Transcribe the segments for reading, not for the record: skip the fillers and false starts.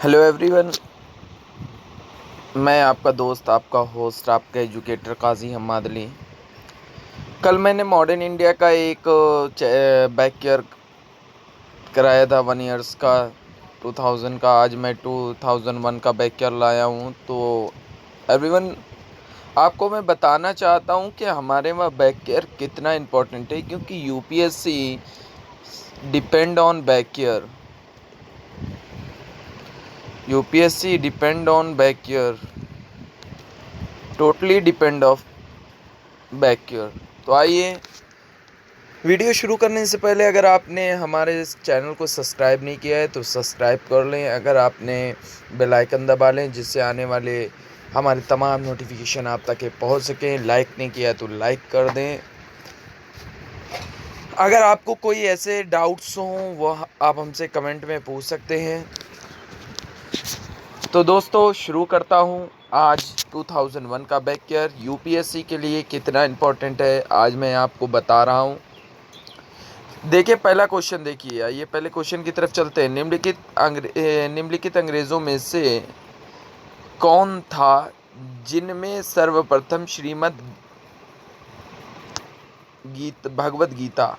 Hello everyone. मैं आपका दोस्त, आपका होस्ट, आपका एजुकेटर काजी हम्माद अली। कल मैंने मॉडर्न इंडिया का एक बैकयर कराया था 1 ईयर्स का 2000 का। आज मैं 2001 का बैकयर लाया हूँ। तो एवरीवन, आपको मैं बताना चाहता हूँ कि हमारे वहाँ बैकयर कितना इम्पोर्टेंट है, क्योंकि UPSC depend on back year. UPSC depend on back year, totally depend of back year. तो आइए, वीडियो शुरू करने से पहले अगर आपने हमारे इस चैनल को सब्सक्राइब नहीं किया है तो सब्सक्राइब कर लें। अगर आपने बेल आइकन दबा लें, जिससे आने वाले हमारे तमाम नोटिफिकेशन आप तक पहुंच सकें। लाइक नहीं किया तो लाइक कर दें। अगर आपको कोई ऐसे डाउट्स हों वह आप हमसे कमेंट में पूछ सकते हैं। तो दोस्तों, शुरू करता हूं। आज 2001 का बैकयर यूपीएससी के लिए कितना इम्पोर्टेंट है, आज मैं आपको बता रहा हूं। देखिए, पहला क्वेश्चन देखिए। आइए पहले क्वेश्चन की तरफ चलते हैं। निम्नलिखित अंग्रेजों में से कौन था जिनमें सर्वप्रथम भगवत गीता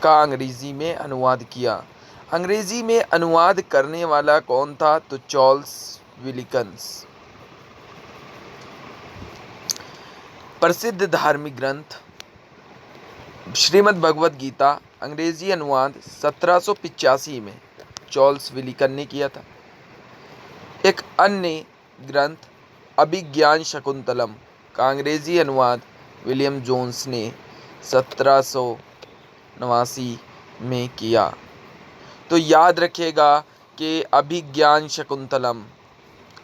का अंग्रेजी में अनुवाद किया? अंग्रेजी में अनुवाद करने वाला कौन था? तो चार्ल्स विलिकन्स। प्रसिद्ध धार्मिक ग्रंथ श्रीमद् भगवत गीता अंग्रेजी अनुवाद 1785 में चार्ल्स विलिकन ने किया था। एक अन्य ग्रंथ अभिज्ञान शकुंतलम का अंग्रेजी अनुवाद विलियम जोन्स ने 1789 में किया। तो याद रखिएगा कि अभिज्ञान शकुंतलम,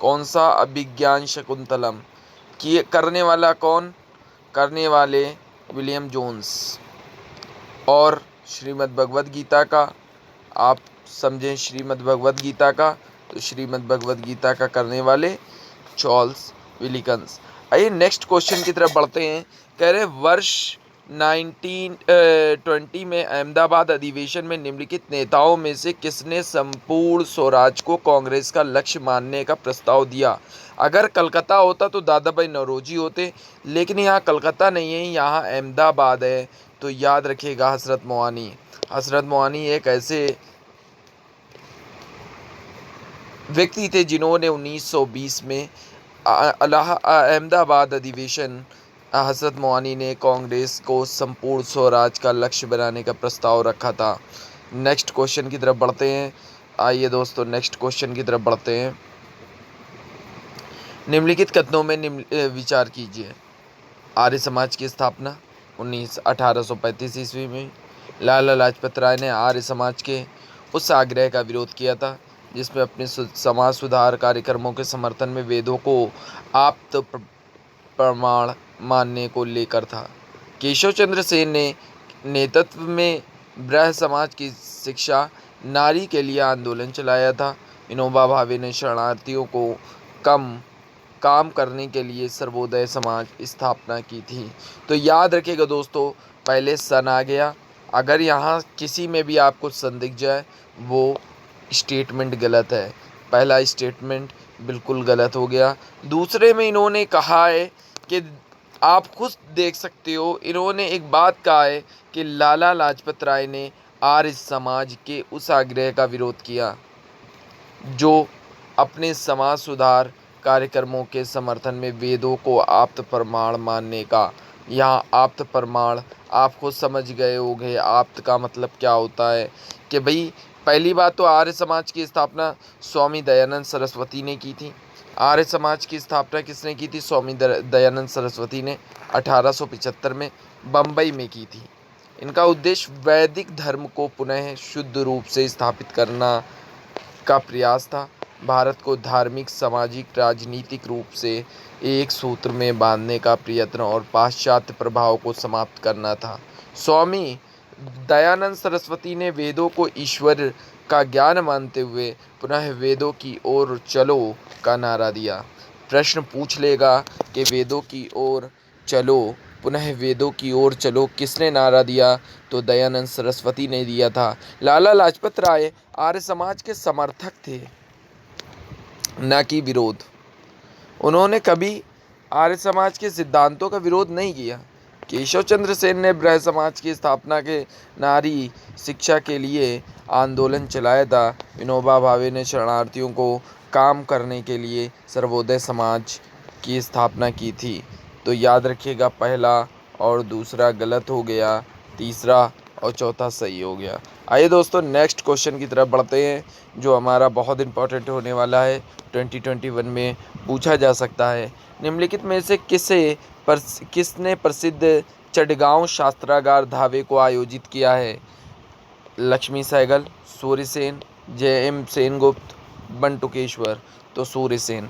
कौन सा अभिज्ञान शकुंतलम किए करने वाला कौन? करने वाले विलियम जोन्स। और श्रीमद् भगवत गीता का आप समझें, श्रीमद् भगवत गीता का, तो श्रीमद् भगवत गीता का करने वाले चार्ल्स विलिकन्स। आइए नेक्स्ट क्वेश्चन की तरफ बढ़ते हैं। कह रहे वर्ष 1920 में अहमदाबाद अधिवेशन में निम्नलिखित नेताओं में से किसने संपूर्ण स्वराज को कांग्रेस का लक्ष्य मानने का प्रस्ताव दिया? अगर कलकत्ता होता तो दादा भाई नौरोजी होते, लेकिन यहाँ कलकत्ता नहीं है, यहाँ अहमदाबाद है। तो याद रखिएगा हजरत मोआनी। हजरत मोआनी एक ऐसे व्यक्ति थे जिन्होंने 1920 में अहमदाबाद अधिवेशन हजरत मोआनी ने कांग्रेस को संपूर्ण स्वराज का लक्ष्य बनाने का प्रस्ताव रखा था। नेक्स्ट क्वेश्चन की तरफ बढ़ते हैं। आइए दोस्तों, नेक्स्ट क्वेश्चन की तरफ बढ़ते हैं। निम्नलिखित कथनों में विचार कीजिए। आर्य समाज की स्थापना 1835 ईस्वी में। लाला लाजपत राय ने आर्य समाज के उस आग्रह का विरोध किया था जिसमें अपने समाज सुधार कार्यक्रमों के समर्थन में वेदों को आप्त प्रमाण मानने को लेकर था। केशव चंद्र सेन ने नेतृत्व में ब्रह्म समाज की शिक्षा नारी के लिए आंदोलन चलाया था। विनोबा भावे ने शरणार्थियों को काम करने के लिए सर्वोदय समाज स्थापना की थी। तो याद रखिएगा दोस्तों, पहले सन आ गया। अगर यहाँ किसी में भी आपको संदिग्ध जाए, वो स्टेटमेंट गलत है। पहला स्टेटमेंट बिल्कुल गलत हो गया। दूसरे में इन्होंने कहा है कि आप खुद देख सकते हो, इन्होंने एक बात कहा है कि लाला लाजपत राय ने आर्य समाज के उस आग्रह का विरोध किया जो अपने समाज सुधार कार्यक्रमों के समर्थन में वेदों को आप्त प्रमाण मानने का। यहाँ आप्त प्रमाण आप खुद समझ गए होंगे। आप्त का मतलब क्या होता है कि भाई, पहली बात तो आर्य समाज की स्थापना स्वामी दयानंद सरस्वती ने की थी। आर्य समाज की स्थापना किसने की थी? स्वामी दयानंद सरस्वती ने 1875 में बम्बई में की थी। इनका उद्देश्य वैदिक धर्म को पुनः शुद्ध रूप से स्थापित करना का प्रयास था। भारत को धार्मिक, सामाजिक, राजनीतिक रूप से एक सूत्र में बांधने का प्रयत्न और पाश्चात्य प्रभाव को समाप्त करना था। स्वामी दयानंद सरस्वती ने वेदों को ईश्वर का ज्ञान मानते हुए पुनः वेदों की ओर चलो का नारा दिया। प्रश्न पूछ लेगा कि वेदों की ओर चलो, पुनः वेदों की ओर चलो किसने नारा दिया? तो दयानंद सरस्वती ने दिया था। लाला लाजपत राय आर्य समाज के समर्थक थे। न कि विरोध। उन्होंने कभी आर्य समाज के सिद्धांतों का विरोध नहीं किया। केशव चंद्र सेन ने ब्रह्म समाज की स्थापना के नारी शिक्षा के लिए आंदोलन चलाया था। विनोबा भावे ने शरणार्थियों को काम करने के लिए सर्वोदय समाज की स्थापना की थी। तो याद रखिएगा, पहला और दूसरा गलत हो गया, तीसरा और चौथा सही हो गया। आइए दोस्तों नेक्स्ट क्वेश्चन की तरफ बढ़ते हैं, जो हमारा बहुत इंपॉर्टेंट होने वाला है, 2021 में पूछा जा सकता है। निम्नलिखित में से किसने प्रसिद्ध चटगांव शास्त्रागार धावे को आयोजित किया है? लक्ष्मी सहगल, सूर्यसेन, J.M. सेनगुप्त, बंटुकेश्वर। तो सूर्यसेन।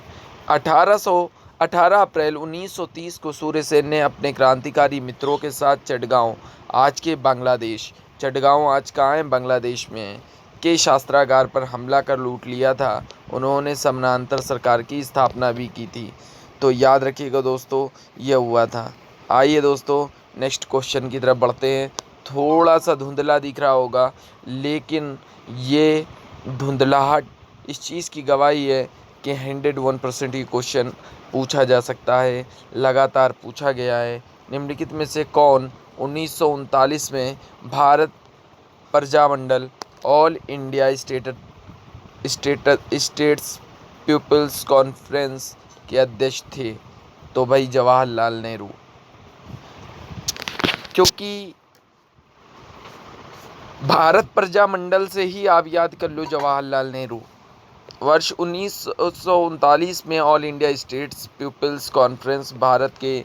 18 अप्रैल 1930 को सूर्यसेन ने अपने क्रांतिकारी मित्रों के साथ चटगांव, आज के बांग्लादेश, चटगांव आज कहाँ है? बांग्लादेश में है, के शास्त्रागार पर हमला कर लूट लिया था। उन्होंने समानांतर सरकार की स्थापना भी की थी। तो याद रखिएगा दोस्तों, यह हुआ था। आइए दोस्तों नेक्स्ट क्वेश्चन की तरफ बढ़ते हैं। थोड़ा सा धुंधला दिख रहा होगा, लेकिन ये धुंधलाहट इस चीज़ की गवाही है कि 101% ये क्वेश्चन पूछा जा सकता है, लगातार पूछा गया है। निम्नलिखित में से कौन 1939 में Bharat Prajamandal all India states people's conference के अध्यक्ष थे? तो भाई जवाहरलाल नेहरू। क्योंकि भारत प्रजामंडल से ही आप याद कर लो जवाहरलाल नेहरू। वर्ष 1939 में all India states people's conference Bharat के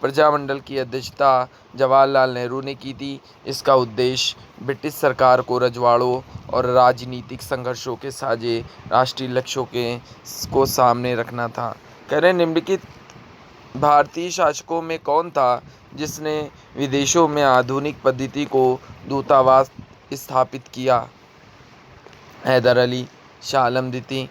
प्रजामंडल की अध्यक्षता जवाहरलाल नेहरू ने की थी। इसका उद्देश्य ब्रिटिश सरकार को रजवाड़ों और राजनीतिक संघर्षों के साझे राष्ट्रीय लक्ष्यों को सामने रखना था। कह रहे निम्नलिखित भारतीय शासकों में कौन था जिसने विदेशों में आधुनिक पद्धति को दूतावास स्थापित किया? हैदर अली, शाह आलम द्वितीय,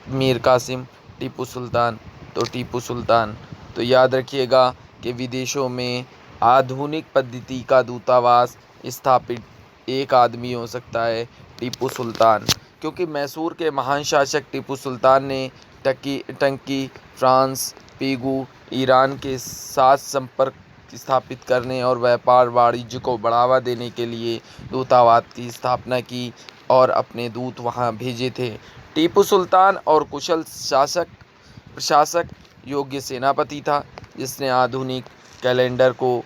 मीर कासिम, टीपू सुल्तान। तो टीपू सुल्तान। तो याद रखिएगा कि विदेशों में आधुनिक पद्धति का दूतावास स्थापित एक आदमी हो सकता है, टीपू सुल्तान। क्योंकि मैसूर के महान शासक टीपू सुल्तान ने टंकी, फ्रांस, पीगू, ईरान के साथ संपर्क स्थापित करने और व्यापार वाणिज्य को बढ़ावा देने के लिए दूतावास की स्थापना की और अपने दूत वहां भेजे थे। टीपू सुल्तान और कुशल प्रशासक, योग्य सेनापति था, जिसने आधुनिक कैलेंडर को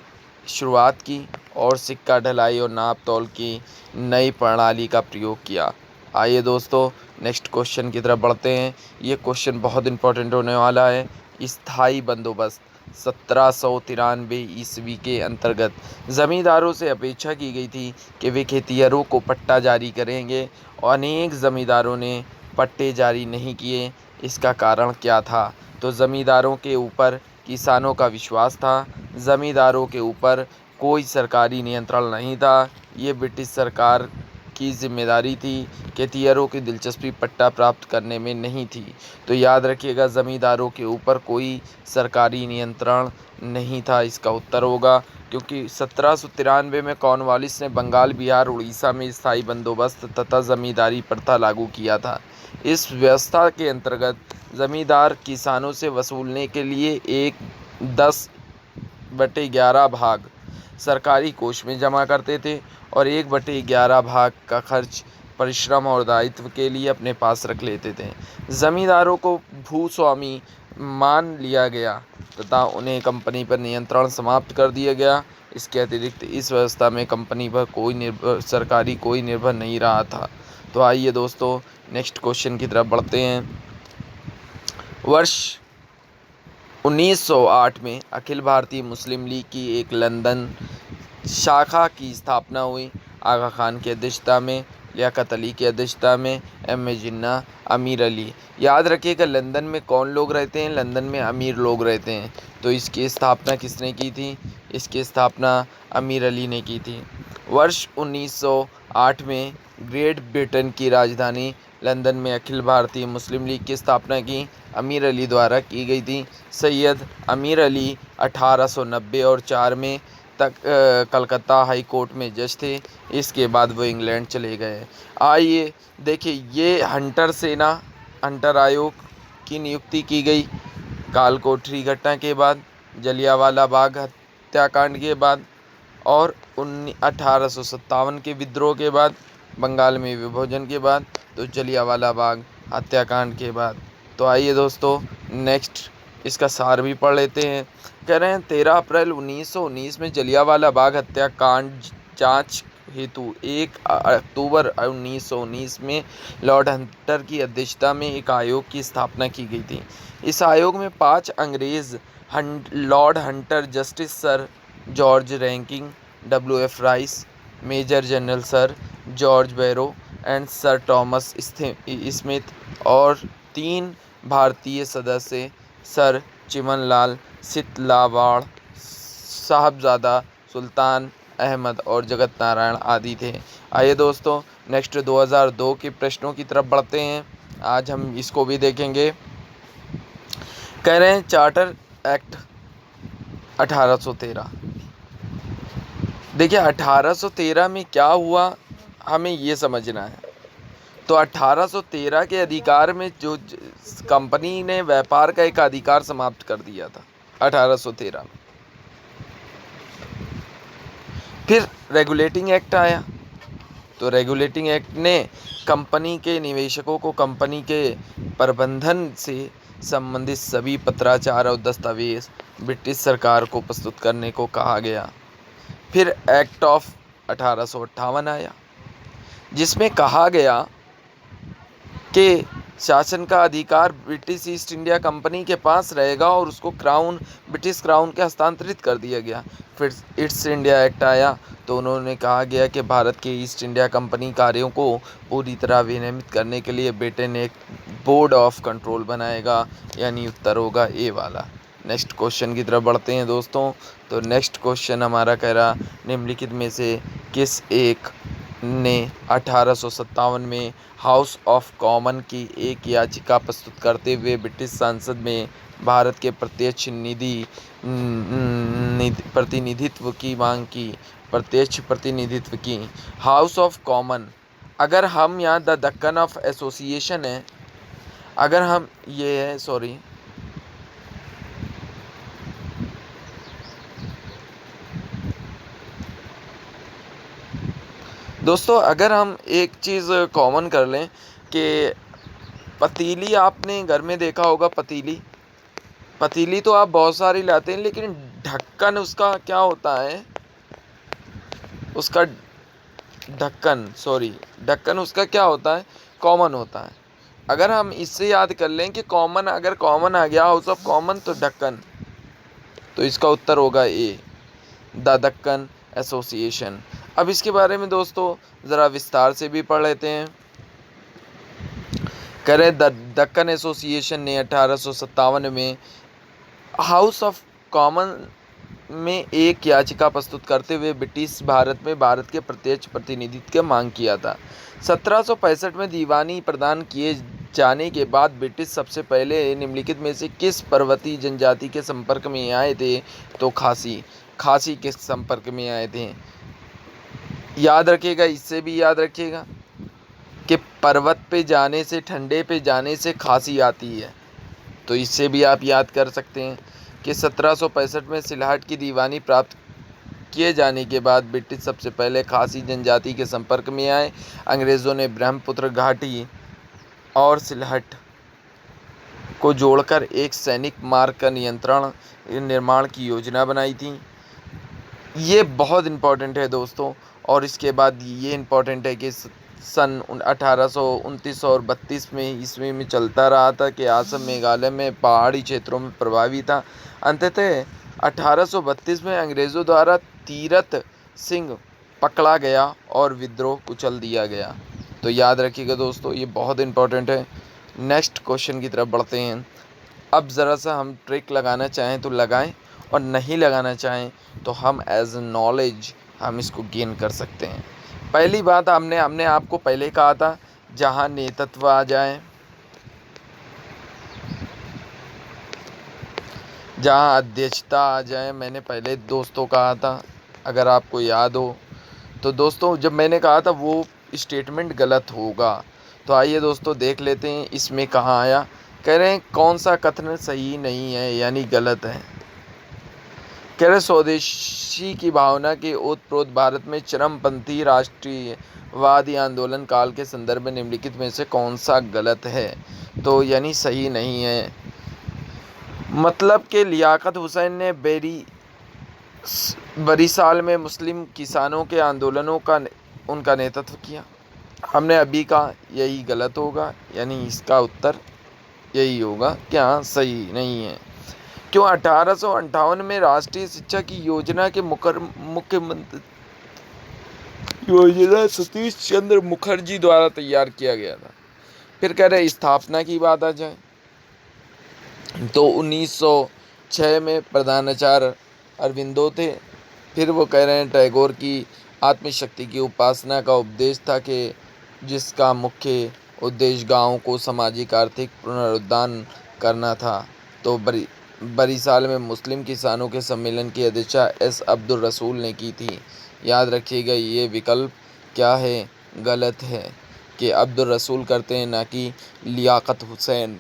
शुरुआत की और सिक्का ढलाई और नाप तोल की नई प्रणाली का प्रयोग किया। आइए दोस्तों नेक्स्ट क्वेश्चन की तरफ बढ़ते हैं। ये क्वेश्चन बहुत इंपॉर्टेंट होने वाला है। स्थायी बंदोबस्त 1793 ईस्वी के अंतर्गत जमींदारों से अपेक्षा की गई थी कि वे खेतिहरों को पट्टा जारी करेंगे, और अनेक जमींदारों ने पट्टे जारी नहीं किए। इसका कारण क्या था? तो जमींदारों के ऊपर किसानों का विश्वास था। जमींदारों के ऊपर कोई सरकारी नियंत्रण नहीं था। ये ब्रिटिश सरकार की जिम्मेदारी थी। खेतिहरों की दिलचस्पी पट्टा प्राप्त करने में नहीं थी। तो याद रखिएगा, जमींदारों के ऊपर कोई सरकारी नियंत्रण नहीं था, इसका उत्तर होगा। क्योंकि 1793 में कॉर्नवालिस ने बंगाल, बिहार, उड़ीसा में स्थायी बंदोबस्त तथा जमींदारी प्रथा लागू किया था। इस व्यवस्था के अंतर्गत जमींदार किसानों से वसूलने के लिए एक 10/11 भाग सरकारी कोष में जमा करते थे और 1/11 भाग का खर्च परिश्रम और दायित्व के लिए अपने पास रख लेते थे। जमींदारों को भूस्वामी मान लिया गया तथा उन्हें कंपनी पर नियंत्रण समाप्त कर दिया गया। इसके अतिरिक्त इस व्यवस्था में कंपनी पर सरकारी कोई निर्भर नहीं रहा था। तो आइए दोस्तों नेक्स्ट क्वेश्चन की तरफ बढ़ते हैं। वर्ष 1908 में अखिल भारतीय मुस्लिम लीग की एक लंदन शाखा की स्थापना हुई। आगा खान की अध्यक्षता में, लियाकत अली की अध्यक्षता में, M.A. जिन्ना, अमीर अली। याद रखिएगा लंदन में कौन लोग रहते हैं? लंदन में अमीर लोग रहते हैं। तो इसकी स्थापना किसने की थी? इसकी स्थापना अमीर अली ने की थी। वर्ष 1908 में ग्रेट ब्रिटेन की राजधानी लंदन में अखिल भारतीय मुस्लिम लीग की स्थापना की अमीर अली द्वारा की गई थी। सैयद अमीर अली 1890 और 4 में तक कलकत्ता हाई कोर्ट में जज थे। इसके बाद वो इंग्लैंड चले गए। आइए देखिए, ये हंटर आयोग की नियुक्ति की गई। कालकोठरी घटना के बाद, जलियांवाला बाग हत्याकांड के बाद और 1857 के विद्रोह के बाद, बंगाल में विभाजन के बाद, तो जलियांवाला बाग हत्याकांड के बाद। तो आइए दोस्तों नेक्स्ट इसका सार भी पढ़ लेते हैं। कह रहे हैं 13 अप्रैल 1919 में जलियांवाला बाग हत्याकांड जांच हेतु 1 अक्टूबर 1919 में लॉर्ड हंटर की अध्यक्षता में एक आयोग की स्थापना की गई थी। इस आयोग में 5 अंग्रेज lord Hunter, justice sir George Rankin, WF Rice, major general sir George Barrow and sir Thomas Smith और 3 भारतीय सदस्य सर चिमनलाल सितलावाड़, साहबजादा सुल्तान अहमद और जगत नारायण आदि थे। आइए दोस्तों नेक्स्ट 2002 के प्रश्नों की तरफ बढ़ते हैं। आज हम इसको भी देखेंगे। कह रहे हैं चार्टर एक्ट 1813। देखिए 1813 में क्या हुआ हमें ये समझना है। तो 1813 के अधिकार में जो कंपनी ने व्यापार का एक अधिकार समाप्त कर दिया था 1813 में। फिर रेगुलेटिंग एक्ट आया। तो रेगुलेटिंग एक्ट ने कंपनी के निवेशकों को कंपनी के प्रबंधन से संबंधित सभी पत्राचार और दस्तावेज ब्रिटिश सरकार को प्रस्तुत करने को कहा गया। फिर एक्ट ऑफ 1858 आया, जिसमें कहा गया कि शासन का अधिकार ब्रिटिश ईस्ट इंडिया कंपनी के पास रहेगा और उसको ब्रिटिश क्राउन के हस्तांतरित कर दिया गया। फिर ईस्ट इंडिया एक्ट आया, तो उन्होंने कहा गया कि भारत के ईस्ट इंडिया कंपनी कार्यों को पूरी तरह विनियमित करने के लिए ब्रिटेन एक बोर्ड ऑफ कंट्रोल बनाएगा, यानी उत्तर होगा ए वाला। नेक्स्ट क्वेश्चन की तरफ बढ़ते हैं दोस्तों। तो नेक्स्ट क्वेश्चन हमारा कह रहा, निम्नलिखित में से किस एक ने 1857 में हाउस ऑफ कॉमन की एक याचिका प्रस्तुत करते हुए ब्रिटिश संसद में भारत के प्रत्यक्ष प्रतिनिधित्व की मांग की। प्रत्यक्ष प्रतिनिधित्व की हाउस ऑफ कॉमन, अगर हम यहाँ द दक्कन ऑफ एसोसिएशन है, अगर हम ये है सॉरी दोस्तों, अगर हम एक चीज़ कॉमन कर लें कि पतीली आपने घर में देखा होगा। पतीली तो आप बहुत सारी लाते हैं, लेकिन ढक्कन उसका क्या होता है, उसका ढक्कन उसका क्या होता है, कॉमन होता है। अगर हम इससे याद कर लें कि कॉमन, अगर कॉमन आ गया हाउस ऑफ कॉमन तो ढक्कन, तो इसका उत्तर होगा ए, द दक्कन एसोसिएशन। अब इसके बारे में दोस्तों ज़रा विस्तार से भी पढ़ लेते हैं। कह रहे द दक्कन एसोसिएशन ने 1857 में हाउस ऑफ कॉमन में एक याचिका प्रस्तुत करते हुए ब्रिटिश भारत में भारत के प्रत्यक्ष प्रतिनिधित्व की मांग किया था। 1765 में दीवानी प्रदान किए जाने के बाद ब्रिटिश सबसे पहले निम्नलिखित में से किस पर्वतीय जनजाति के संपर्क में आए थे? तो खासी के संपर्क में आए थे। याद रखिएगा, इससे भी याद रखिएगा कि पर्वत पे जाने से, ठंडे पे जाने से खांसी आती है। तो इससे भी आप याद कर सकते हैं कि 1765 में सिलहट की दीवानी प्राप्त किए जाने के बाद ब्रिटिश सबसे पहले खासी जनजाति के संपर्क में आए। अंग्रेज़ों ने ब्रह्मपुत्र घाटी और सिलहट को जोड़कर एक सैनिक मार्ग का निर्माण की योजना बनाई थी। ये बहुत इम्पोर्टेंट है दोस्तों। और इसके बाद ये इम्पोर्टेंट है कि सन 1829 और 32 में ईस्वी में चलता रहा था कि असम मेघालय में पहाड़ी क्षेत्रों में प्रभावी था। अंततः 1832 में अंग्रेज़ों द्वारा तीरथ सिंह पकड़ा गया और विद्रोह कुचल दिया गया। तो याद रखिएगा दोस्तों, ये बहुत इम्पोर्टेंट है। नेक्स्ट क्वेश्चन की तरफ बढ़ते हैं। अब ज़रा सा हम ट्रिक लगाना चाहें तो लगाएं, और नहीं लगाना चाहें तो हम एज नॉलेज हम इसको गेन कर सकते हैं। पहली बात, हमने आपको पहले कहा था जहाँ नेतृत्व आ जाए, जहाँ अध्यक्षता आ जाए, मैंने पहले दोस्तों कहा था, अगर आपको याद हो तो दोस्तों जब मैंने कहा था वो स्टेटमेंट गलत होगा। तो आइए दोस्तों देख लेते हैं इसमें कहाँ आया। कह रहे हैं कौन सा कथन सही नहीं है यानी गलत है। कह रहे स्वदेशी की भावना के ओतप्रोत भारत में चरमपंथी राष्ट्रीयवादी आंदोलन काल के संदर्भ में निम्नलिखित में से कौन सा गलत है, तो यानी सही नहीं है। मतलब कि लियाकत हुसैन ने बरीसाल में मुस्लिम किसानों के आंदोलनों का उनका नेतृत्व किया। हमने अभी कहा यही गलत होगा, यानी इसका उत्तर यही होगा, क्या सही नहीं है। क्यों 1858 में राष्ट्रीय शिक्षा की योजना के मुख्यमंत्री योजना सतीश चंद्र मुखर्जी द्वारा तैयार किया गया था। फिर कह रहे स्थापना की बात आ जाए तो 1906 में प्रधानाचार्य अरविंदो थे। फिर वो कह रहे हैं टैगोर की आत्मशक्ति की उपासना का उपदेश था कि जिसका मुख्य उद्देश्य गाँवों को सामाजिक आर्थिक पुनरुत्थान करना था। तो बरीसाल में मुस्लिम किसानों के सम्मेलन की अध्यक्षता एस अब्दुल रसूल ने की थी। याद रखिएगा ये विकल्प क्या है, गलत है, कि अब्दुल रसूल करते हैं ना कि लियाकत हुसैन।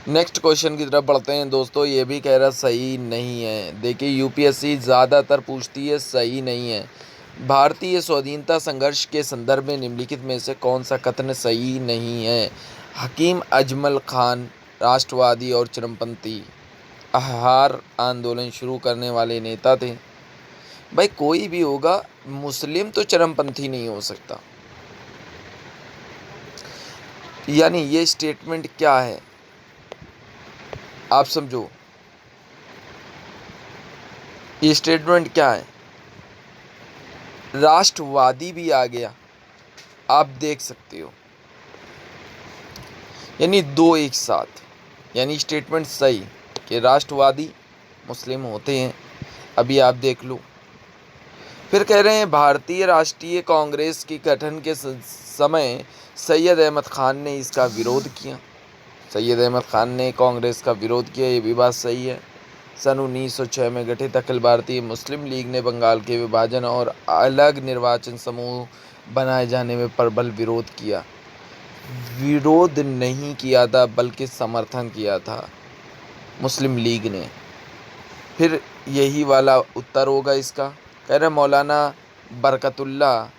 नेक्स्ट क्वेश्चन की तरफ बढ़ते हैं दोस्तों। ये भी कह रहा सही नहीं है। देखिए यूपीएससी ज़्यादातर पूछती है, सही नहीं है। भारतीय स्वाधीनता संघर्ष के संदर्भ में निम्नलिखित में से कौन सा कथन सही नहीं है। हकीम अजमल खान राष्ट्रवादी और चरमपंथी आहार आंदोलन शुरू करने वाले नेता थे। भाई कोई भी होगा, मुस्लिम तो चरमपंथी नहीं हो सकता। यानी ये स्टेटमेंट क्या है आप समझो, ये स्टेटमेंट क्या है। राष्ट्रवादी भी आ गया, आप देख सकते हो, यानी दो एक साथ, यानी स्टेटमेंट सही कि राष्ट्रवादी मुस्लिम होते हैं, अभी आप देख लो। फिर कह रहे हैं भारतीय राष्ट्रीय कांग्रेस के गठन के समय सैयद अहमद खान ने इसका विरोध किया। सैयद अहमद खान ने कांग्रेस का विरोध किया, ये भी बात सही है। सन 1906 में गठित अखिल भारतीय मुस्लिम लीग ने बंगाल के विभाजन और अलग निर्वाचन समूह बनाए जाने में प्रबल विरोध किया। विरोध नहीं किया था बल्कि समर्थन किया था मुस्लिम लीग ने। फिर यही वाला उत्तर होगा इसका। कह रहे मौलाना बरकतुल्ला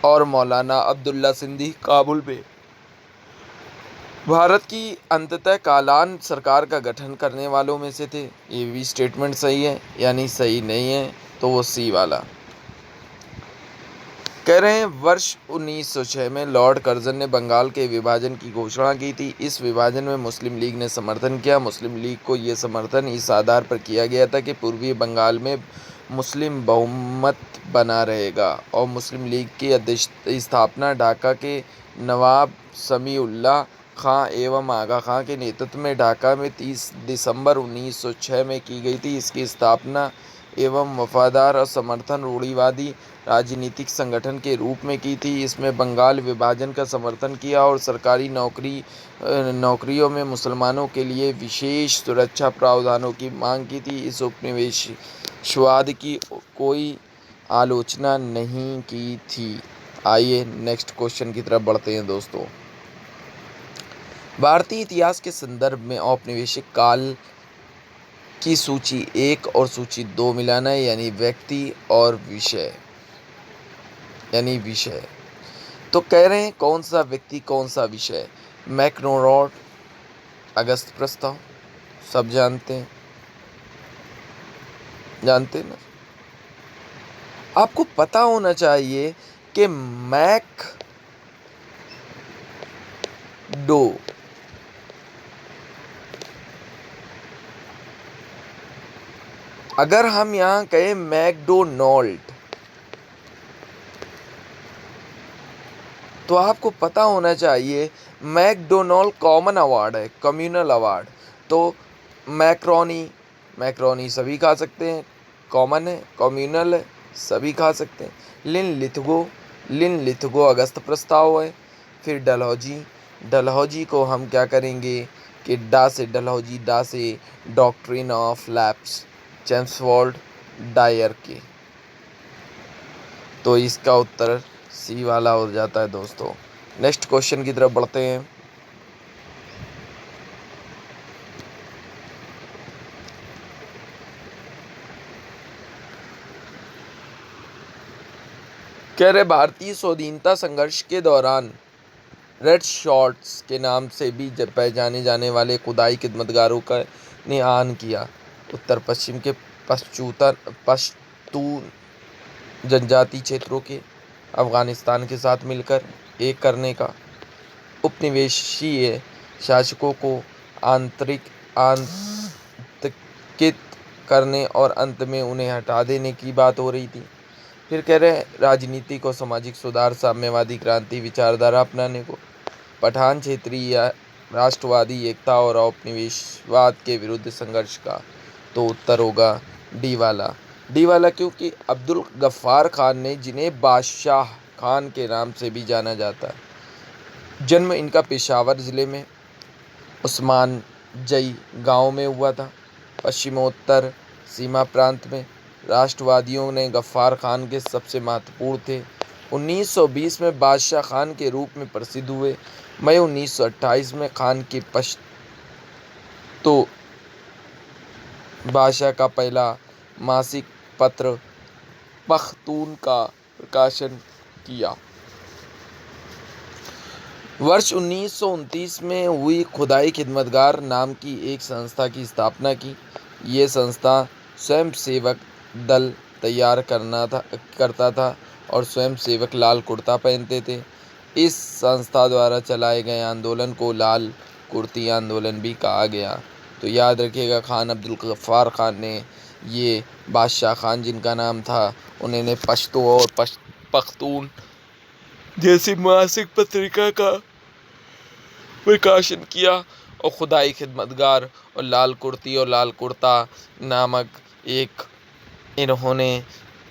और मौलाना अब्दुल्ला सिंधी काबुल में भारत की अंततः कालान सरकार का गठन करने वालों में से थे। ये भी स्टेटमेंट सही है, यानी सही नहीं है, तो वो सी वाला। कह रहे हैं वर्ष 1906 में लॉर्ड कर्जन ने बंगाल के विभाजन की घोषणा की थी। इस विभाजन में मुस्लिम लीग ने समर्थन किया। मुस्लिम लीग को ये समर्थन इस आधार पर किया गया था कि पूर्वी बंगाल में मुस्लिम बहुमत बना रहेगा और मुस्लिम लीग की स्थापना ढाका के नवाब समीउल्लाह खां एवं आगा खां के नेतृत्व में ढाका में 30 दिसंबर 1906 में की गई थी। इसकी स्थापना एवं वफादार और समर्थन रूढ़िवादी राजनीतिक संगठन के रूप में की थी। इसमें बंगाल विभाजन का समर्थन किया और सरकारी नौकरियों में मुसलमानों के लिए विशेष सुरक्षा प्रावधानों की मांग की थी। इस उपनिवेशवाद की कोई आलोचना नहीं की थी। आइए नेक्स्ट क्वेश्चन की तरफ बढ़ते हैं दोस्तों। भारतीय इतिहास के संदर्भ में औपनिवेशिक काल की सूची 1 और सूची 2 मिलाना है, यानी व्यक्ति और विषय, यानी विषय। तो कह रहे हैं कौन सा व्यक्ति कौन सा विषय। मैक्डोनाल्ड अगस्त प्रस्ताव सब जानते हैं ना। आपको पता होना चाहिए कि अगर हम यहाँ कहें मैकडोनाल्ड, तो आपको पता होना चाहिए मैकडोनाल्ड कॉमन अवार्ड है, कम्युनल अवार्ड। तो मैक्रोनी सभी खा सकते हैं, कॉमन है, कम्युनल है, सभी खा सकते हैं। लिन लिथगो अगस्त प्रस्ताव है। फिर डलहौजी को हम क्या करेंगे कि डा से doctrine of lapse Chelmsford Dyer के। तो इसका उत्तर सी वाला हो जाता है दोस्तों। नेक्स्ट क्वेश्चन की तरफ बढ़ते हैं। कह रहे भारतीय स्वाधीनता संघर्ष के दौरान रेड शॉर्ट्स के नाम से भी पहचाने जाने वाले खुदाई खिदमतगारों का ने आह्वान किया उत्तर पश्चिम के पश्तून जनजाति क्षेत्रों के अफगानिस्तान के साथ मिलकर एक करने का, उपनिवेशीय शासकों को आतंकित करने और अंत में उन्हें हटा देने की बात हो रही थी। फिर कह रहे राजनीतिक और सामाजिक सुधार, साम्यवादी क्रांति विचारधारा अपनाने को, पठान क्षेत्रीय राष्ट्रवादी एकता और औपनिवेशवाद के विरुद्ध संघर्ष का। तो उत्तर होगा डी वाला। डी वाला क्योंकि अब्दुल गफ्फार खान ने, जिन्हें बादशाह खान के नाम से भी जाना जाता है, जन्म इनका पेशावर ज़िले में उस्मान जई गांव में हुआ था, पश्चिमोत्तर सीमा प्रांत में। राष्ट्रवादियों ने गफ्फार खान के सबसे महत्वपूर्ण थे। 1920 में बादशाह खान के रूप में प्रसिद्ध हुए। मई 1928 में खान के पश्तो भाषा का पहला मासिक पत्र पख्तून का प्रकाशन किया। वर्ष 1929 में हुई खुदाई खिदमतगार नाम की एक संस्था की स्थापना की। ये संस्था स्वयंसेवक दल तैयार करता था और स्वयंसेवक लाल कुर्ता पहनते थे। इस संस्था द्वारा चलाए गए आंदोलन को लाल कुर्ती आंदोलन भी कहा गया। तो याद रखिएगा, खान अब्दुल गफ्फार खान ने ये बादशाह खान जिनका नाम था, उन्होंने पश्तो और पख्तून जैसी मासिक पत्रिका का प्रकाशन किया और खुदाई खिदमतगार और लाल कुर्ती और लाल कुर्ता नामक एक इन्होंने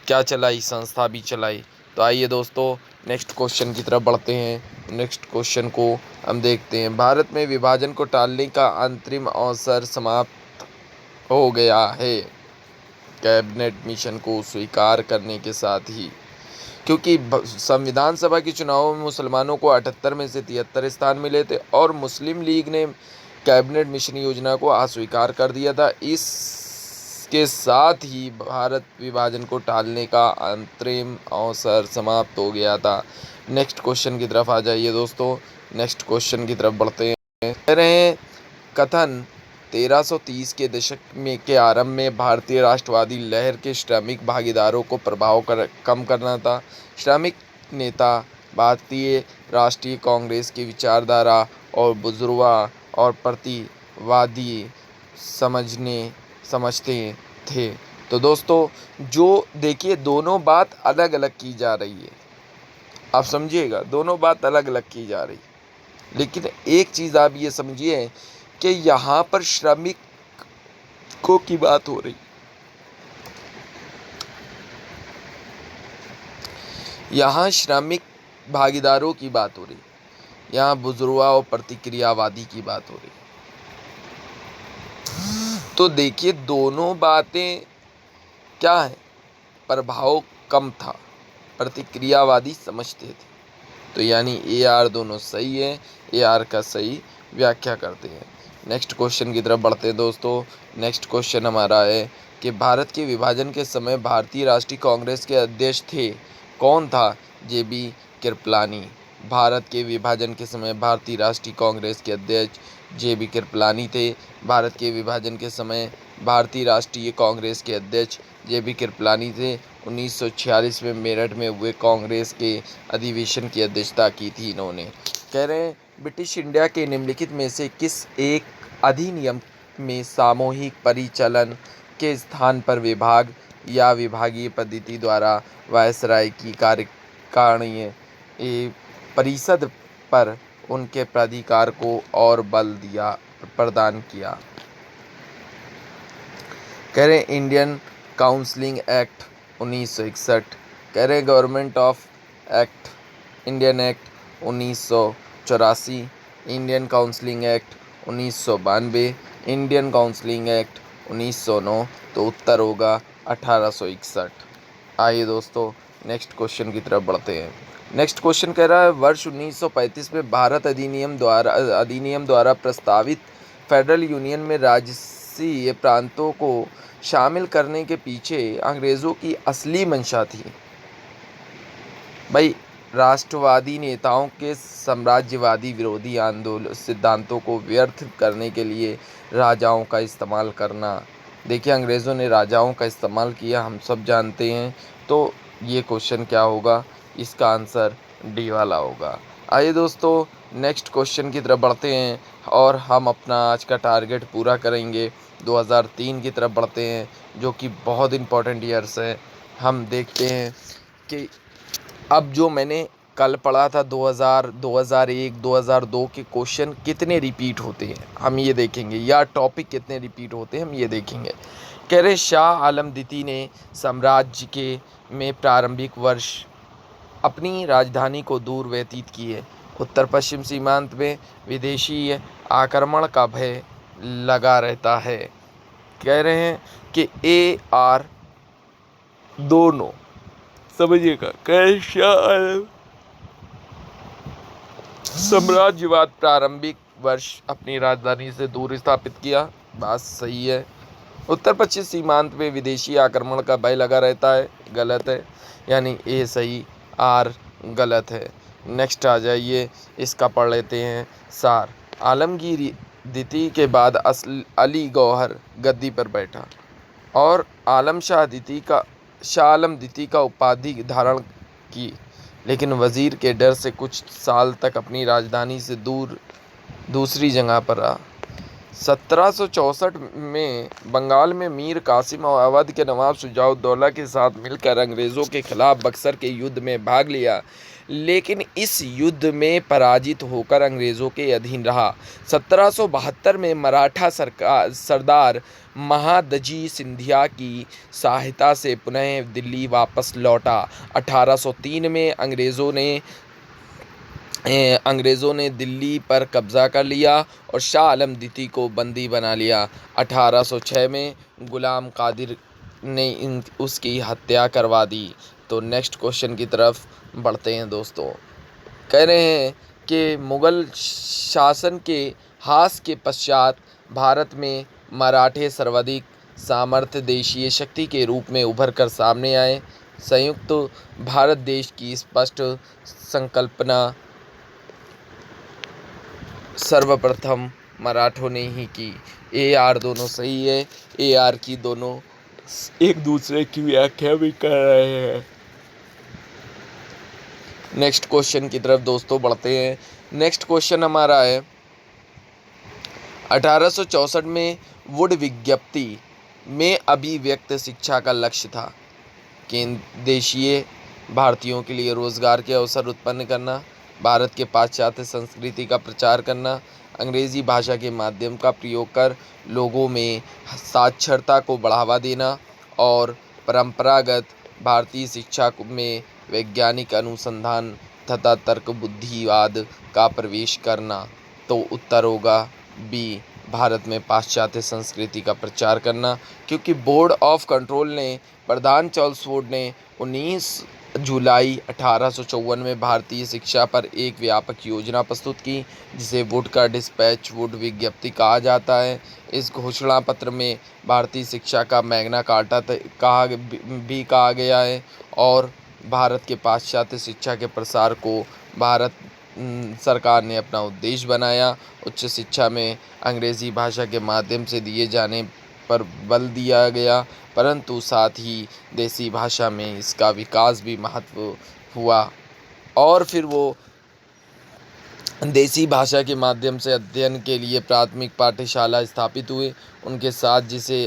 क्या चलाई, संस्था भी चलाई। तो आइए दोस्तों नेक्स्ट क्वेश्चन की तरफ बढ़ते हैं। नेक्स्ट क्वेश्चन को हम देखते हैं। भारत में विभाजन को टालने का अंतरिम अवसर समाप्त हो गया है। कैबिनेट मिशन को स्वीकार करने के साथ ही, क्योंकि संविधान सभा के चुनावों में मुसलमानों को 78 में से 73 स्थान मिले थे और मुस्लिम लीग ने कैबिनेट मिशन योजना को अस्वीकार कर दिया था। इसके साथ ही भारत विभाजन को टालने का अंतरिम अवसर समाप्त हो गया था। नेक्स्ट क्वेश्चन की तरफ आ जाइए दोस्तों। नेक्स्ट क्वेश्चन की तरफ बढ़ते हैं। कह रहे हैं कथन 1330 के दशक में के आरंभ में भारतीय राष्ट्रवादी लहर के श्रमिक भागीदारों को कम करना था। श्रमिक नेता भारतीय राष्ट्रीय कांग्रेस की विचारधारा और बुजुर्गवा और प्रतिवादी समझते थे। तो दोस्तों जो देखिए, दोनों बात अलग अलग की जा रही है, आप समझिएगा, दोनों बात अलग अलग की जा रही है। लेकिन एक चीज़ आप ये समझिए कि यहाँ पर श्रमिकों की बात हो रही, यहाँ श्रमिक भागीदारों की बात हो रही, यहाँ बुजुर्गों और प्रतिक्रियावादी की बात हो रही। तो देखिए दोनों बातें क्या है, प्रभाव कम था, प्रतिक्रियावादी समझते थे। तो यानी ए आर दोनों सही है, ए आर का सही व्याख्या करते हैं। नेक्स्ट क्वेश्चन की तरफ बढ़ते हैं दोस्तों। नेक्स्ट क्वेश्चन हमारा है कि भारत के विभाजन के समय भारतीय राष्ट्रीय कांग्रेस के अध्यक्ष थे, कौन था? जे.बी. कृपलानी। भारत के विभाजन के समय भारतीय राष्ट्रीय कांग्रेस के अध्यक्ष जे.बी. कृपलानी थे। भारत के विभाजन के समय भारतीय राष्ट्रीय कांग्रेस के अध्यक्ष जे.बी. कृपलानी थे। 1946 में मेरठ में हुए कांग्रेस के अधिवेशन की अध्यक्षता की थी इन्होंने। कह रहे हैं ब्रिटिश इंडिया के निम्नलिखित में से किस एक अधिनियम में सामूहिक परिचालन के स्थान पर विभाग या विभागीय पद्धति द्वारा वायसराय की कार्यकारिणी परिषद पर उनके प्राधिकार को और बल प्रदान किया? कह रहे इंडियन काउंसलिंग एक्ट 1961। कह रहे government of act, Indian act 1984, Indian counselling act 1992, Indian counselling act 1909। तो उत्तर होगा 1861। आइए दोस्तों नेक्स्ट क्वेश्चन की तरफ बढ़ते हैं। नेक्स्ट क्वेश्चन कह रहा है वर्ष 1935 में भारत अधिनियम द्वारा प्रस्तावित फेडरल यूनियन में राजसीय प्रांतों को शामिल करने के पीछे अंग्रेज़ों की असली मंशा थी। भाई, राष्ट्रवादी नेताओं के साम्राज्यवादी विरोधी आंदोलन सिद्धांतों को व्यर्थ करने के लिए राजाओं का इस्तेमाल करना। देखिए, अंग्रेज़ों ने राजाओं का इस्तेमाल किया, हम सब जानते हैं। तो ये क्वेश्चन क्या होगा? इसका आंसर डी वाला होगा। आइए दोस्तों, नेक्स्ट क्वेश्चन की तरफ बढ़ते हैं और हम अपना आज का टारगेट पूरा करेंगे। 2003 की तरफ बढ़ते हैं, जो कि बहुत इम्पोर्टेंट ईयर्स है। हम देखते हैं कि अब जो मैंने कल पढ़ा था 2000, 2001, 2002 के क्वेश्चन कितने रिपीट होते हैं हम ये देखेंगे, या टॉपिक कितने रिपीट होते हैं हम ये देखेंगे। कह रहे शाह आलम द्वितीय ने साम्राज्य के में प्रारंभिक वर्ष अपनी राजधानी को दूर व्यतीत किए। उत्तर पश्चिम सीमांत में विदेशी आक्रमण का भय लगा रहता है। कह रहे हैं कि ए आर दोनों समझिएगा। साम्राज्यवाद प्रारंभिक वर्ष अपनी राजधानी से दूर स्थापित किया, बात सही है। उत्तर पश्चिम सीमांत में विदेशी आक्रमण का भय लगा रहता है, गलत है, यानी ए सही, आर गलत है। नेक्स्ट आ जाइए, इसका पढ़ लेते हैं सार। आलमगीर द्वितीय के बाद अली गौहर गद्दी पर बैठा और शाह आलम द्वितीय का उपाधि धारण की, लेकिन वज़ीर के डर से कुछ साल तक अपनी राजधानी से दूसरी जगह पर रहा। 1764 में बंगाल में मीर कासिम और अवध के नवाब शुजाउद्दौला के साथ मिलकर अंग्रेज़ों के खिलाफ बक्सर के युद्ध में भाग लिया, लेकिन इस युद्ध में पराजित होकर अंग्रेज़ों के अधीन रहा। 1772 में मराठा सरदार महादजी सिंधिया की सहायता से पुनः दिल्ली वापस लौटा। 1803 में अंग्रेज़ों ने दिल्ली पर कब्ज़ा कर लिया और शाह आलम द्वितीय को बंदी बना लिया। 1806 में गुलाम कादिर ने उसकी हत्या करवा दी। तो नेक्स्ट क्वेश्चन की तरफ बढ़ते हैं दोस्तों। कह रहे हैं कि मुग़ल शासन के ह्रास के पश्चात भारत में मराठे सर्वाधिक सामर्थ्य देशीय शक्ति के रूप में उभर कर सामने आए। संयुक्त भारत देश की स्पष्ट संकल्पना सर्वप्रथम मराठों ने ही की। ए आर दोनों सही है, ए आर की दोनों एक दूसरे की व्याख्या भी कर रहे हैं। नेक्स्ट क्वेश्चन की तरफ दोस्तों बढ़ते हैं। नेक्स्ट क्वेश्चन हमारा है 1864 में वुड विज्ञप्ति में अभिव्यक्त शिक्षा का लक्ष्य था देशीय भारतीयों के लिए रोजगार के अवसर उत्पन्न करना, भारत के पाश्चात्य संस्कृति का प्रचार करना, अंग्रेजी भाषा के माध्यम का प्रयोग कर लोगों में साक्षरता को बढ़ावा देना और परंपरागत भारतीय शिक्षा में वैज्ञानिक अनुसंधान तथा तर्क बुद्धिवाद का प्रवेश करना। तो उत्तर होगा बी, भारत में पाश्चात्य संस्कृति का प्रचार करना, क्योंकि बोर्ड ऑफ कंट्रोल ने प्रधान चार्ल्स वुड ने 19 जुलाई 1854 में भारतीय शिक्षा पर एक व्यापक योजना प्रस्तुत की, जिसे वुड का डिस्पैच वुड विज्ञप्ति कहा जाता है। इस घोषणा पत्र में भारतीय शिक्षा का मैग्ना कार्टा कहा गया है और भारत के पाश्चात्य शिक्षा के प्रसार को भारत सरकार ने अपना उद्देश्य बनाया। उच्च शिक्षा में अंग्रेज़ी भाषा के माध्यम से दिए जाने पर बल दिया गया, परंतु साथ ही देसी भाषा में इसका विकास भी महत्व हुआ और फिर वो देसी भाषा के माध्यम से अध्ययन के लिए प्राथमिक पाठशाला स्थापित हुए। उनके साथ जिसे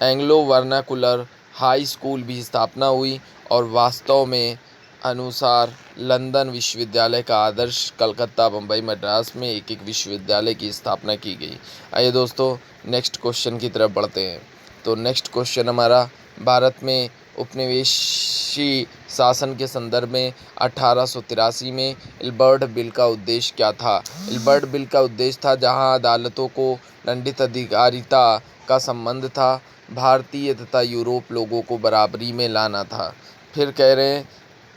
एंग्लो वर्नाकुलर हाई स्कूल भी स्थापना हुई और वास्तव में अनुसार लंदन विश्वविद्यालय का आदर्श कलकत्ता, बम्बई, मद्रास में एक विश्वविद्यालय की स्थापना की गई। आइए दोस्तों, नेक्स्ट क्वेश्चन की तरफ बढ़ते हैं। तो नेक्स्ट क्वेश्चन हमारा, भारत में उपनिवेशी शासन के संदर्भ में 1883 में इल्बर्ट बिल का उद्देश्य क्या था? इल्बर्ट बिल का उद्देश्य था जहां अदालतों को दंडित अधिकारिता का संबंध था, भारतीय तथा यूरोप लोगों को बराबरी में लाना था। फिर कह रहे हैं,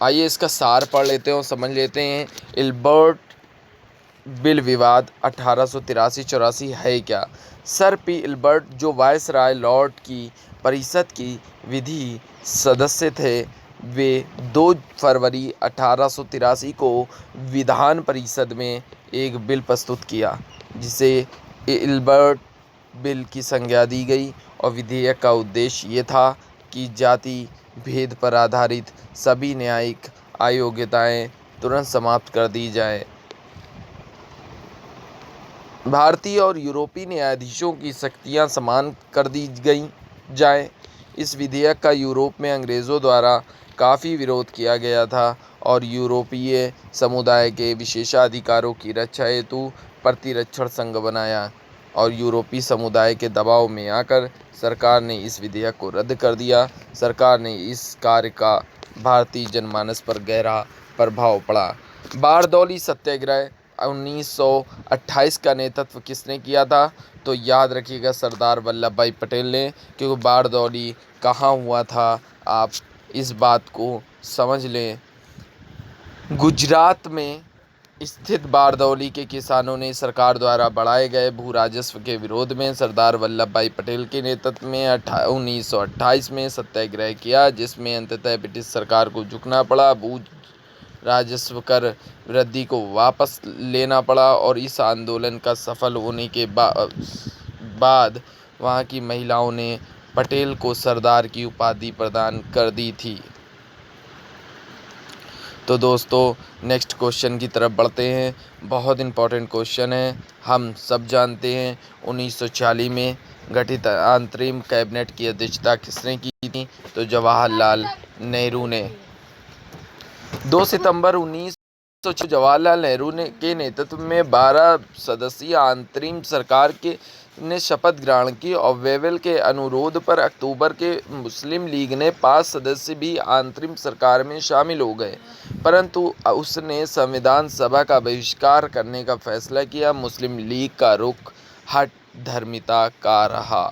आइए इसका सार पढ़ लेते हैं और समझ लेते हैं। इल्बर्ट बिल विवाद 1883-84 है क्या? सर पी इल्बर्ट, जो वायसराय लॉर्ड की परिषद की विधि सदस्य थे, वे 2 फरवरी 1883 को विधान परिषद में एक बिल प्रस्तुत किया, जिसे इल्बर्ट बिल की संज्ञा दी गई। और विधेयक का उद्देश्य ये था कि जाति भेद पर आधारित सभी न्यायिक अयोग्यताएं तुरंत समाप्त कर दी जाएं। भारतीय और यूरोपीय न्यायाधीशों की शक्तियां समान कर दी गई जाएं। इस विधेयक का यूरोप में अंग्रेज़ों द्वारा काफ़ी विरोध किया गया था और यूरोपीय समुदाय के विशेषाधिकारों की रक्षा हेतु प्रतिरक्षण संघ बनाया, और यूरोपीय समुदाय के दबाव में आकर सरकार ने इस विधेयक को रद्द कर दिया। सरकार ने इस कार्य का भारतीय जनमानस पर गहरा प्रभाव पड़ा। बारदौली सत्याग्रह 1928 का नेतृत्व किसने किया था? तो याद रखिएगा, सरदार वल्लभ भाई पटेल ने। क्योंकि बारदौली कहाँ हुआ था, आप इस बात को समझ लें। गुजरात में स्थित बारदौली के किसानों ने सरकार द्वारा बढ़ाए गए भू राजस्व के विरोध में सरदार वल्लभ भाई पटेल के नेतृत्व में 1928 में सत्याग्रह किया, जिसमें अंततः ब्रिटिश सरकार को झुकना पड़ा। भू राजस्व कर वृद्धि को वापस लेना पड़ा, और इस आंदोलन का सफल होने के बाद वहाँ की महिलाओं ने पटेल को सरदार की उपाधि प्रदान कर दी थी। तो दोस्तों नेक्स्ट क्वेश्चन की तरफ बढ़ते हैं। बहुत इम्पोर्टेंट क्वेश्चन है। हम सब जानते हैं 1940 में गठित अंतरिम कैबिनेट की अध्यक्षता किसने की थी? तो जवाहरलाल नेहरू ने। 2 सितंबर 1906 जवाहरलाल नेहरू के नेतृत्व में 12 सदस्यीय अंतरिम सरकार ने शपथ ग्रहण की, और वेवेल के अनुरोध पर अक्टूबर के मुस्लिम लीग ने 5 सदस्य भी अंतरिम सरकार में शामिल हो गए, परंतु उसने संविधान सभा का बहिष्कार करने का फैसला किया। मुस्लिम लीग का रुख हठ धर्मिता का रहा।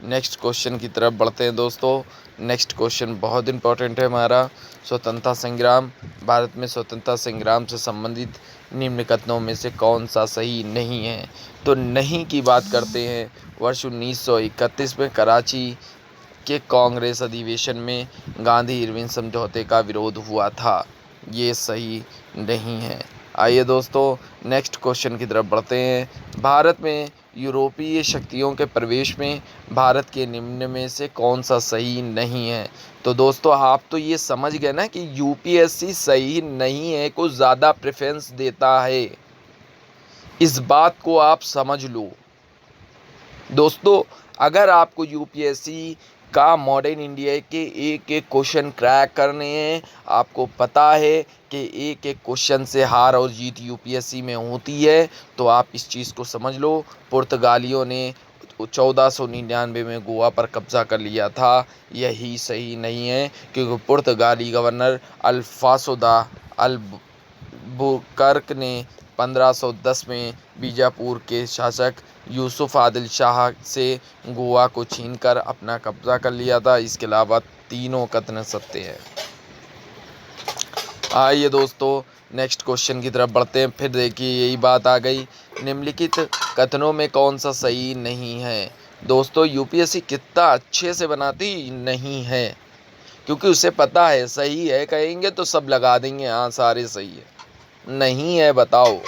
नेक्स्ट क्वेश्चन की तरफ बढ़ते हैं दोस्तों। नेक्स्ट क्वेश्चन बहुत इंपॉर्टेंट है हमारा। स्वतंत्रता संग्राम। भारत में स्वतंत्रता संग्राम से संबंधित निम्न कथनों में से कौन सा सही नहीं है? तो नहीं की बात करते हैं। वर्ष 1931 में कराची के कांग्रेस अधिवेशन में गांधी इरविन समझौते का विरोध हुआ था। ये सही नहीं है। आइए दोस्तों नेक्स्ट क्वेश्चन की तरफ बढ़ते हैं। भारत में यूरोपीय शक्तियों के प्रवेश में भारत के निम्न में से कौन सा सही नहीं है? तो दोस्तों आप तो ये समझ गए ना कि यूपीएससी सही नहीं है, कुछ ज़्यादा प्रेफरेंस देता है। इस बात को आप समझ लो दोस्तों। अगर आपको यूपीएससी का मॉडर्न इंडिया के एक एक क्वेश्चन क्रैक करने हैं, आपको पता है कि एक एक क्वेश्चन से हार और जीत यूपीएससी में होती है, तो आप इस चीज़ को समझ लो। पुर्तगालियों ने 1499 में गोवा पर कब्जा कर लिया था, यही सही नहीं है, क्योंकि पुर्तगाली गवर्नर अल्फांसो दा अल्बुकर्क ने 1510 में बीजापुर के शासक यूसुफ आदिल शाह से गोवा को छीनकर अपना कब्जा कर लिया था। इसके अलावा तीनों कथन सत्य हैं। आइए दोस्तों नेक्स्ट क्वेश्चन की तरफ बढ़ते हैं। फिर देखिए यही बात आ गई, निम्नलिखित कथनों में कौन सा सही नहीं है? दोस्तों यूपीएससी कितना अच्छे से बनाती नहीं है, क्योंकि उसे पता है सही है कहेंगे तो सब लगा देंगे हाँ सारे सही है। नहीं है बताओ।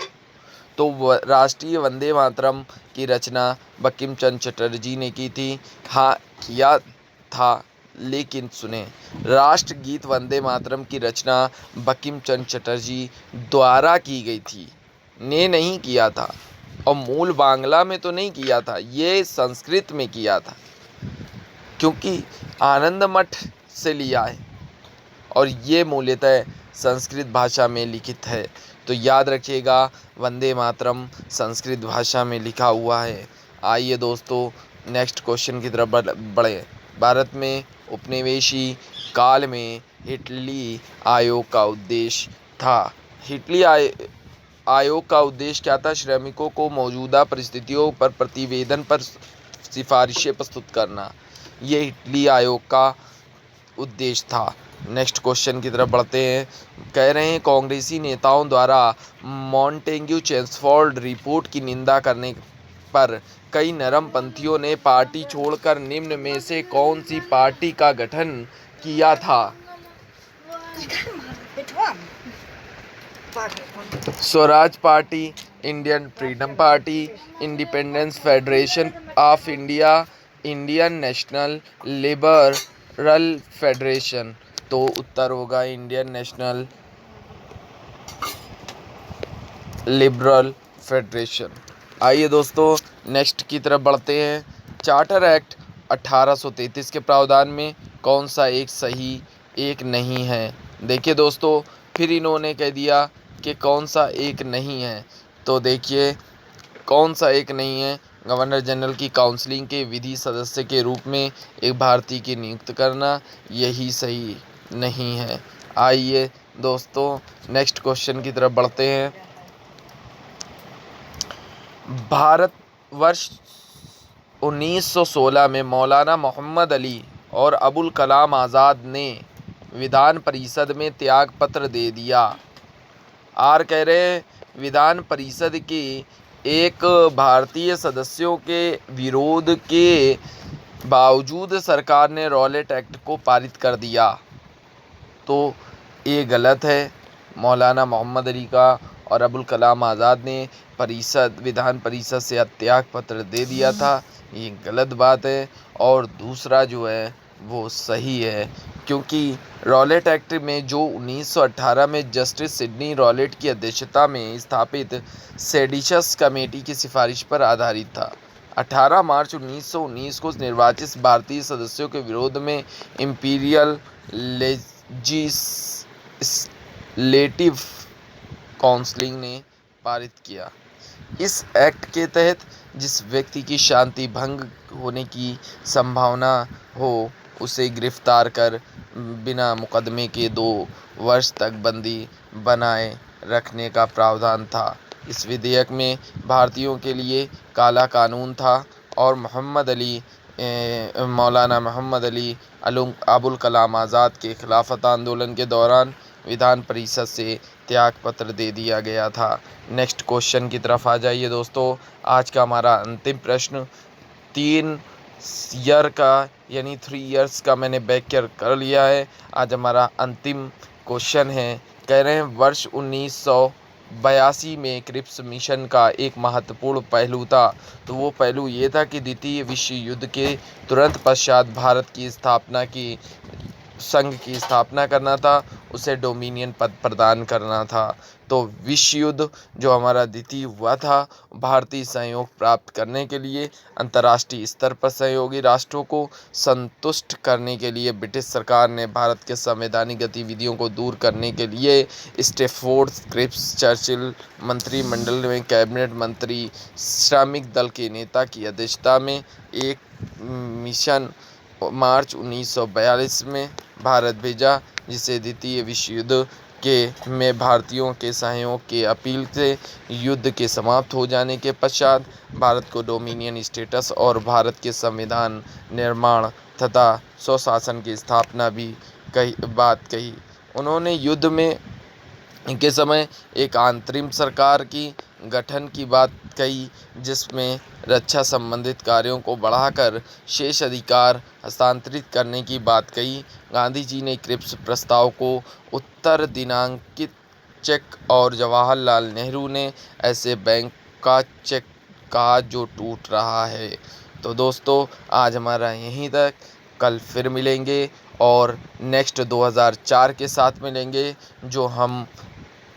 तो राष्ट्रीय वंदे मातरम की रचना बंकिम चंद्र चटर्जी ने की थी। हाँ किया था, लेकिन सुने, राष्ट्रगीत वंदे मातरम की रचना बंकिम चंद्र चटर्जी द्वारा की गई थी, ने नहीं किया था। और मूल बांग्ला में तो नहीं किया था, ये संस्कृत में किया था, क्योंकि आनंद मठ से लिया है और ये मूलतः संस्कृत भाषा में लिखित है। तो याद रखिएगा वंदे मातरम संस्कृत भाषा में लिखा हुआ है। आइए दोस्तों नेक्स्ट क्वेश्चन की तरफ बढ़े। भारत में उपनिवेशी काल में हिटली आयोग का उद्देश्य था। हिटली आयोग का उद्देश्य क्या था? श्रमिकों को मौजूदा परिस्थितियों पर प्रतिवेदन पर सिफारिशें प्रस्तुत करना, ये हिटली आयोग का उद्देश्य था। नेक्स्ट क्वेश्चन की तरफ बढ़ते हैं। कह रहे हैं कांग्रेसी नेताओं द्वारा मॉन्टेग्यू चेम्सफोर्ड रिपोर्ट की निंदा करने पर कई नरमपंथियों ने पार्टी छोड़कर निम्न में से कौन सी पार्टी का गठन किया था? Swaraj party, Indian freedom party, independence federation of India, Indian national liberal federation. तो उत्तर होगा इंडियन नेशनल लिबरल फेडरेशन। आइए दोस्तों नेक्स्ट की तरफ बढ़ते हैं। चार्टर एक्ट 1833 के प्रावधान में कौन सा एक सही एक नहीं है? देखिए दोस्तों, फिर इन्होंने कह दिया कि कौन सा एक नहीं है। तो देखिए कौन सा एक नहीं है। गवर्नर जनरल की काउंसलिंग के विधि सदस्य के रूप में एक भारतीय की नियुक्त करना, यही सही नहीं है। आइए दोस्तों नेक्स्ट क्वेश्चन की तरफ बढ़ते हैं। भारतवर्ष 1916 में मौलाना मोहम्मद अली और अबुल कलाम आज़ाद ने विधान परिषद में त्याग पत्र दे दिया। आर कह रहे हैं विधान परिषद के एक भारतीय सदस्यों के विरोध के बावजूद सरकार ने रॉलेट एक्ट को पारित कर दिया। तो ये गलत है। मौलाना मोहम्मद अली का और अबुल कलाम आज़ाद ने विधान परिषद से त्याग पत्र दे दिया था, ये गलत बात है। और दूसरा जो है वो सही है, क्योंकि रॉलेट एक्ट में जो 1918 में जस्टिस सिडनी रॉलेट की अध्यक्षता में स्थापित सेडिशस कमेटी की सिफारिश पर आधारित था। 18 मार्च 1919 को निर्वाचित भारतीय सदस्यों के विरोध में इंपीरियल लेजिस्लेटिव काउंसिल ने पारित किया। इस एक्ट के तहत जिस व्यक्ति की शांति भंग होने की संभावना हो उसे गिरफ्तार कर बिना मुकदमे के 2 वर्ष तक बंदी बनाए रखने का प्रावधान था। इस विधेयक में भारतीयों के लिए काला कानून था और मौलाना मोहम्मद अली अबुल कलाम आज़ाद के खिलाफत आंदोलन के दौरान विधान परिषद से त्याग पत्र दे दिया गया था। नेक्स्ट क्वेश्चन की तरफ आ जाइए दोस्तों। आज का हमारा अंतिम प्रश्न 3 ईयर का यानी 3 इयर्स का मैंने बैक ईयर कर लिया है। आज हमारा अंतिम क्वेश्चन है। कह रहे हैं वर्ष 1982 में क्रिप्स मिशन का एक महत्वपूर्ण पहलू था। तो वो पहलू ये था कि द्वितीय विश्व युद्ध के तुरंत पश्चात भारत की संघ की स्थापना करना था, उसे डोमिनियन पद प्रदान करना था। तो विश्व युद्ध जो हमारा द्वितीय हुआ था, भारतीय सहयोग प्राप्त करने के लिए अंतर्राष्ट्रीय स्तर पर सहयोगी राष्ट्रों को संतुष्ट करने के लिए ब्रिटिश सरकार ने भारत के संवैधानिक गतिविधियों को दूर करने के लिए स्टैफोर्ड क्रिप्स चर्चिल मंत्रिमंडल में कैबिनेट मंत्री श्रमिक दल के नेता की अध्यक्षता में एक मिशन मार्च 1942 में भारत भेजा, जिसे द्वितीय विश्व युद्ध में भारतीयों के सहयोग की अपील से युद्ध के समाप्त हो जाने के पश्चात भारत को डोमिनियन स्टेटस और भारत के संविधान निर्माण तथा स्वशासन की स्थापना भी कही। उन्होंने युद्ध में के समय एक अंतरिम सरकार की गठन की बात कही, जिसमें रक्षा संबंधित कार्यों को बढ़ाकर शेष अधिकार हस्तांतरित करने की बात कही। गांधी जी ने क्रिप्स प्रस्ताव को उत्तर दिनांकित चेक और जवाहरलाल नेहरू ने ऐसे बैंक का चेक कहा जो टूट रहा है। तो दोस्तों आज हमारा यहीं तक, कल फिर मिलेंगे और नेक्स्ट 2004 के साथ मिलेंगे, जो हम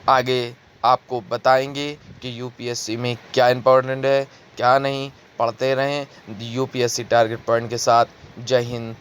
आगे आपको बताएंगे कि यूपीएससी में क्या इम्पोर्टेंट है क्या नहीं। पढ़ते रहें यूपीएससी टारगेट पॉइंट के साथ। जय हिंद,